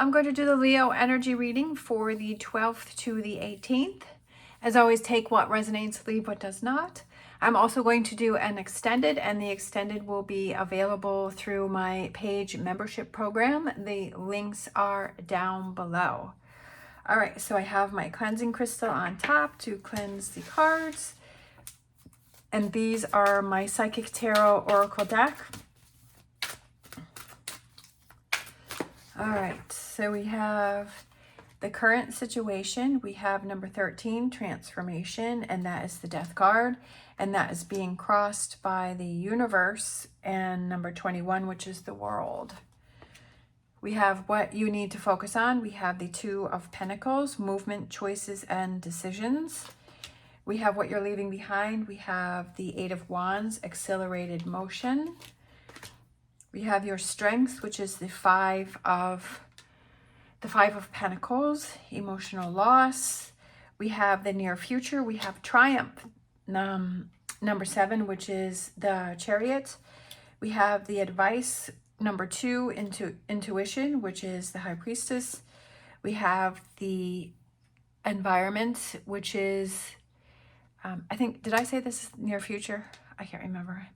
I'm going to do the Leo energy reading for the 12th to the 18th. As always, take what resonates, leave what does not. I'm also going to do an extended, and the extended will be available through my page membership program. The links are down below. All right, so I have my cleansing crystal on top to cleanse the cards. And these are my Psychic Tarot Oracle deck. All right, so we have the current situation. We have number 13, transformation, and that is the death card. And that is being crossed by the universe, and number 21, which is the world. We have what you need to focus on. We have the Two of Pentacles, movement, choices, and decisions. We have what you're leaving behind. We have the Eight of Wands, accelerated motion. We have your strengths, which is the Five of Pentacles, emotional loss. We have the near future. We have triumph, number 7, which is the Chariot. We have the advice, number 2, intuition, which is the High Priestess. We have the environment, which is, I think, did I say this is near future? I can't remember.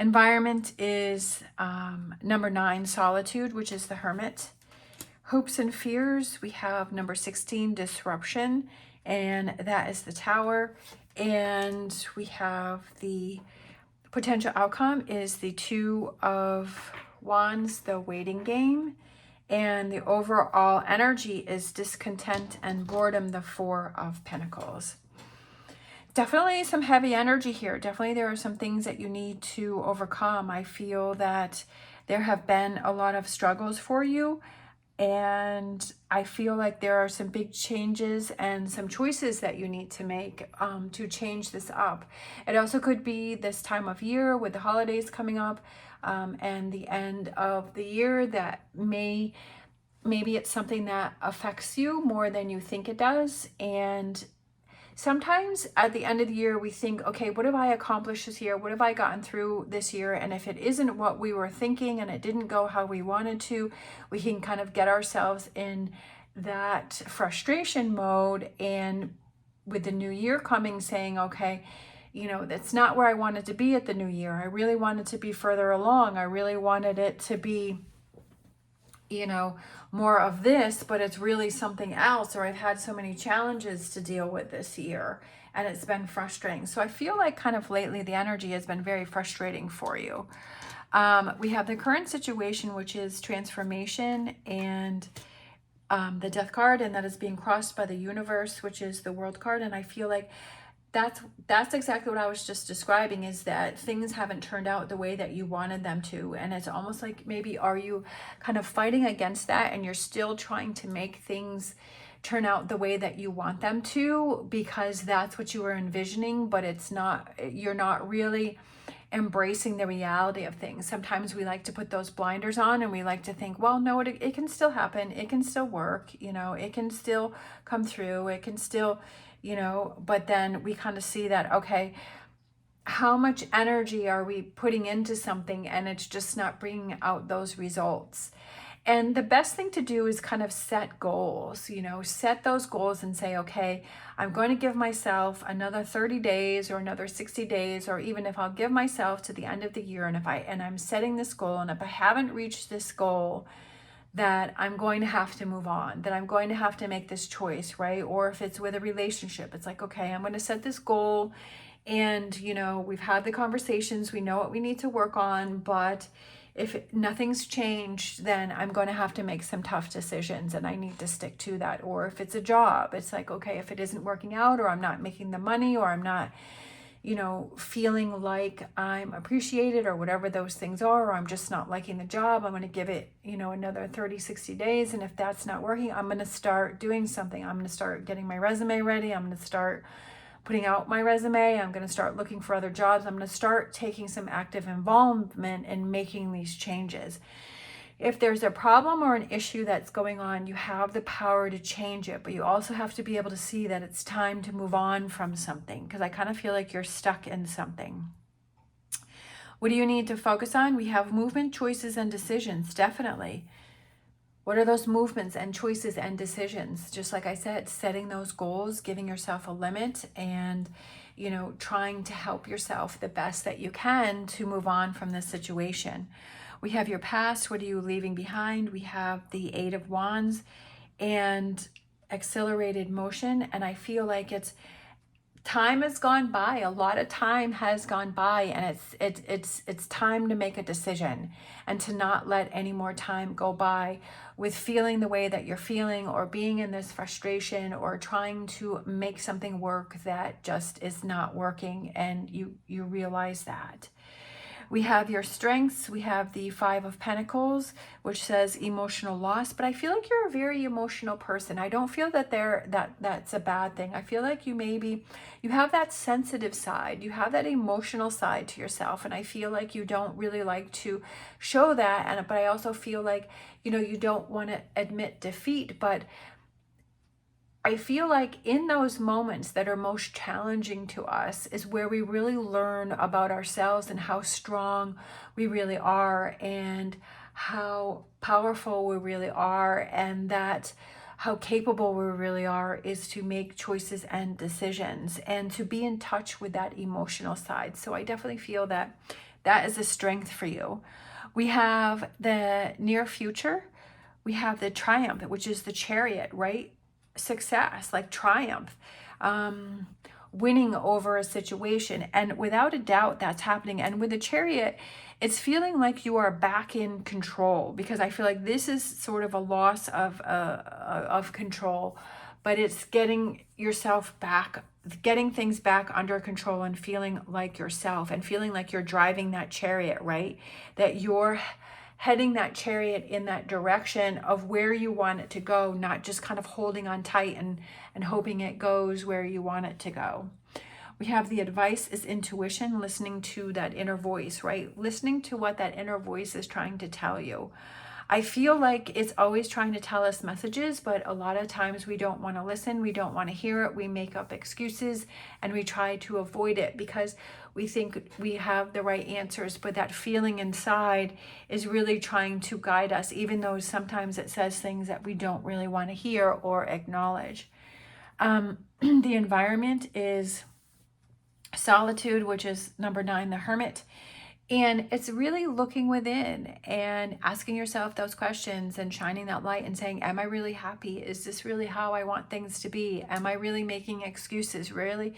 Environment is number 9, solitude, which is the Hermit. Hopes and fears, we have number 16, disruption, and that is the Tower. And we have the potential outcome is the Two of Wands, the waiting game. And the overall energy is discontent and boredom, the Four of Pentacles. Definitely some heavy energy here. Definitely there are some things that you need to overcome. I feel that there have been a lot of struggles for you, and I feel like there are some big changes and some choices that you need to make to change this up. It also could be this time of year with the holidays coming up and the end of the year that maybe it's something that affects you more than you think it does. And sometimes at the end of the year, we think, okay, what have I accomplished this year? What have I gotten through this year? And if it isn't what we were thinking and it didn't go how we wanted to, we can kind of get ourselves in that frustration mode. And with the new year coming, saying, okay, you know, that's not where I wanted to be at the new year. I really wanted to be further along. I really wanted it to be, you know, more of this, but it's really something else, or I've had so many challenges to deal with this year and it's been frustrating. So I feel like kind of lately the energy has been very frustrating for you. We have the current situation, which is transformation, and the death card, and that is being crossed by the universe, which is the world card. And I feel like that's exactly what I was just describing, is that things haven't turned out the way that you wanted them to. And it's almost like, maybe are you kind of fighting against that, and you're still trying to make things turn out the way that you want them to, because that's what you were envisioning, but it's not, you're not really embracing the reality of things. Sometimes we like to put those blinders on and we like to think, well, no, it can still happen. It can still work. You know, it can still come through. It can still, you know, but then we kind of see that, okay, how much energy are we putting into something and it's just not bringing out those results? And the best thing to do is kind of set goals, you know, set those goals and say, okay, I'm going to give myself another 30 days or another 60 days, or even if I'll give myself to the end of the year, and I'm setting this goal, and if I haven't reached this goal, that I'm going to have to move on, that I'm going to have to make this choice, right? Or if it's with a relationship, it's like, okay, I'm going to set this goal, and, you know, we've had the conversations, we know what we need to work on, but if nothing's changed, then I'm going to have to make some tough decisions, and I need to stick to that. Or if it's a job, it's like, okay, if it isn't working out, or I'm not making the money, or I'm not, you know, feeling like I'm appreciated, or whatever those things are, or I'm just not liking the job, I'm going to give it, you know, another 30, 60 days. And if that's not working, I'm going to start doing something. I'm going to start getting my resume ready. I'm going to start putting out my resume. I'm going to start looking for other jobs. I'm going to start taking some active involvement in making these changes. If there's a problem or an issue that's going on, you have the power to change it, but you also have to be able to see that it's time to move on from something, because I kind of feel like you're stuck in something. What do you need to focus on? We have movement, choices, and decisions, definitely. What are those movements and choices and decisions? Just like I said, setting those goals, giving yourself a limit, and, you know, trying to help yourself the best that you can to move on from this situation. We have your past. What are you leaving behind? We have the Eight of Wands and accelerated motion. And I feel like time has gone by. A lot of time has gone by, and it's time to make a decision and to not let any more time go by with feeling the way that you're feeling, or being in this frustration, or trying to make something work that just is not working, and you realize that. We have your strengths. We have the Five of Pentacles, which says emotional loss. But I feel like you're a very emotional person. I don't feel that that's a bad thing. I feel like you have that sensitive side. You have that emotional side to yourself. And I feel like you don't really like to show that. But I also feel like, you know, you don't want to admit defeat. But I feel like in those moments that are most challenging to us is where we really learn about ourselves and how strong we really are, and how powerful we really are, and that how capable we really are is to make choices and decisions and to be in touch with that emotional side. So I definitely feel that that is a strength for you. We have the near future. We have the triumph, which is the Chariot, right? Success, like triumph, winning over a situation. And without a doubt, that's happening. And with the Chariot, it's feeling like you are back in control, because I feel like this is sort of a loss of control, but it's getting yourself back, getting things back under control, and feeling like yourself, and feeling like you're driving that chariot, right? That you're heading that chariot in that direction of where you want it to go, not just kind of holding on tight and hoping it goes where you want it to go. We have the advice is intuition, listening to that inner voice, right? Listening to what that inner voice is trying to tell you. I feel like it's always trying to tell us messages, but a lot of times we don't want to listen. We don't want to hear it. We make up excuses and we try to avoid it because we think we have the right answers. But that feeling inside is really trying to guide us, even though sometimes it says things that we don't really want to hear or acknowledge. The environment is solitude, which is number 9, the Hermit. And it's really looking within and asking yourself those questions and shining that light and saying, am I really happy? Is this really how I want things to be? Am I really making excuses? Really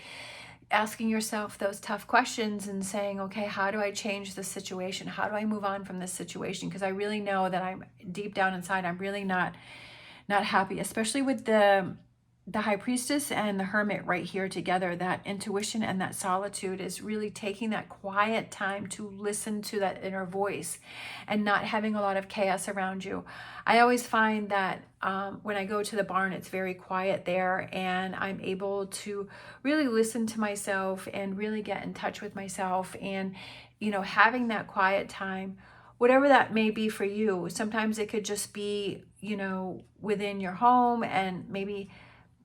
asking yourself those tough questions and saying, okay, how do I change this situation? How do I move on from this situation? Because I really know that I'm deep down inside, I'm really not happy, especially with the High Priestess and the Hermit right here together. That intuition and that solitude is really taking that quiet time to listen to that inner voice and not having a lot of chaos around you. I always find that when I go to the barn, it's very quiet there, and I'm able to really listen to myself and really get in touch with myself. And, you know, having that quiet time, whatever that may be for you. Sometimes it could just be, you know, within your home, and maybe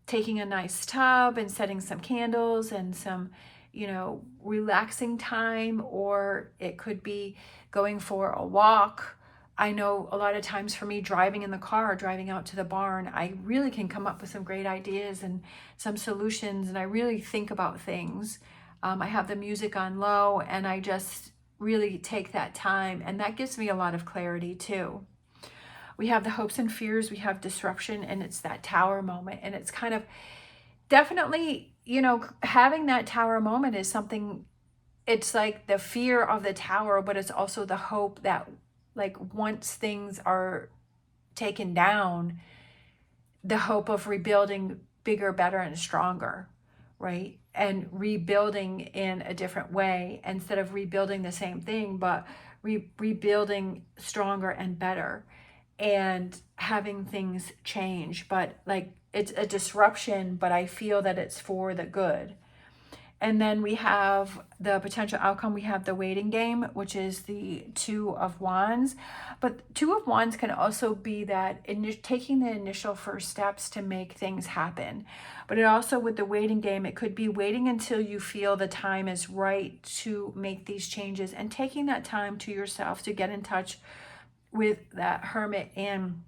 taking a nice tub and setting some candles and some, you know, relaxing time, or it could be going for a walk. I know a lot of times for me, driving in the car, driving out to the barn, I really can come up with some great ideas and some solutions, and I really think about things. I have the music on low, and I just really take that time, and that gives me a lot of clarity too. We have the hopes and fears, we have disruption, and it's that tower moment. And it's kind of definitely, you know, having that tower moment is something, it's like the fear of the tower, but it's also the hope that, like, once things are taken down, the hope of rebuilding bigger, better, and stronger, right? And rebuilding in a different way, instead of rebuilding the same thing, but rebuilding stronger and better, and having things change. But like, it's a disruption, but I feel that it's for the good. And then we have the potential outcome. We have the waiting game, which is the Two of Wands. But Two of Wands can also be that taking the initial first steps to make things happen. But it also, with the waiting game, it could be waiting until you feel the time is right to make these changes, and taking that time to yourself to get in touch with that Hermit and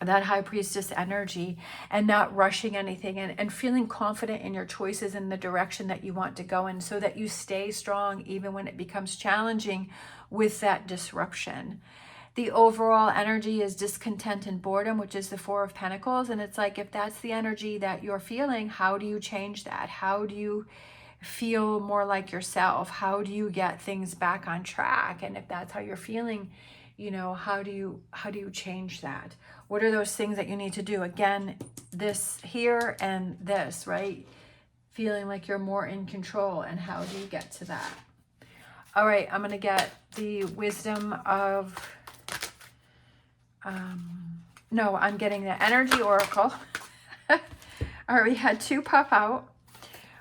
that high priestess energy, and not rushing anything, and feeling confident in your choices in the direction that you want to go in, so that you stay strong even when it becomes challenging with that disruption. The overall energy is discontent and boredom, which is the Four of Pentacles. And it's like, if that's the energy that you're feeling, how do you change that? How do you feel more like yourself? How do you get things back on track? And if that's how you're feeling, you know, how do you change that? What are those things that you need to do? Again, this here and this, right? Feeling like you're more in control, and how do you get to that? All right, I'm going to get the wisdom of, no, I'm getting the energy oracle. All right, we had 2 pop out.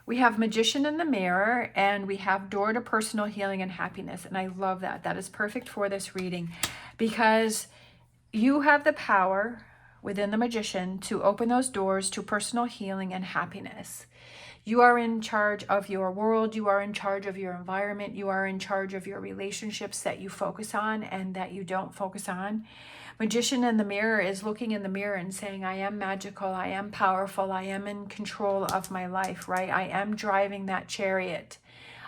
We have Magician in the Mirror, and we have Door to Personal Healing and Happiness. And I love that. That is perfect for this reading, because you have the power within the Magician to open those doors to personal healing and happiness. You are in charge of your world. You are in charge of your environment. You are in charge of your relationships that you focus on and that you don't focus on. Magician in the Mirror is looking in the mirror and saying, I am magical, I am powerful, I am in control of my life, right? I am driving that chariot.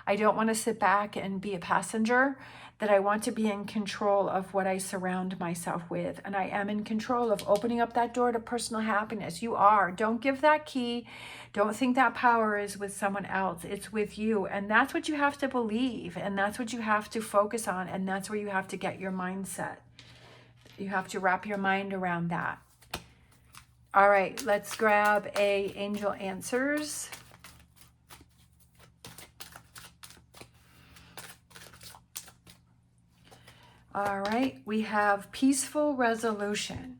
I don't want to sit back and be a passenger, that I want to be in control of what I surround myself with. And I am in control of opening up that door to personal happiness. You are. Don't give that key. Don't think that power is with someone else. It's with you. And that's what you have to believe. And that's what you have to focus on. And that's where you have to get your mindset. You have to wrap your mind around that. All right, let's grab a Angel Answers. All right, we have Peaceful Resolution.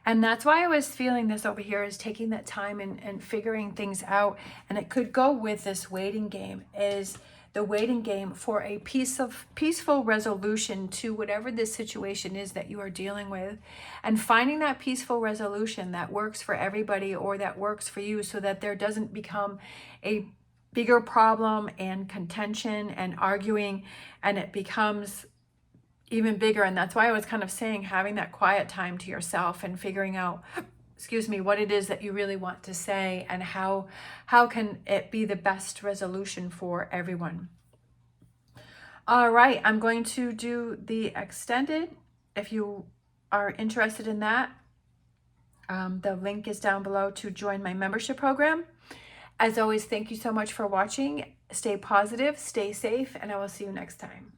And that's why I was feeling this over here, is taking that time and figuring things out. And it could go with this waiting game, is the waiting game for a peaceful resolution to whatever this situation is that you are dealing with, and finding that peaceful resolution that works for everybody, or that works for you, so that there doesn't become a bigger problem and contention and arguing, and it becomes even bigger. And that's why I was kind of saying, having that quiet time to yourself and figuring out, excuse me, what it is that you really want to say, and how can it be the best resolution for everyone. All right, I'm going to do the extended. If you are interested in that, the link is down below to join my membership program. As always, thank you so much for watching. Stay positive, stay safe, and I will see you next time.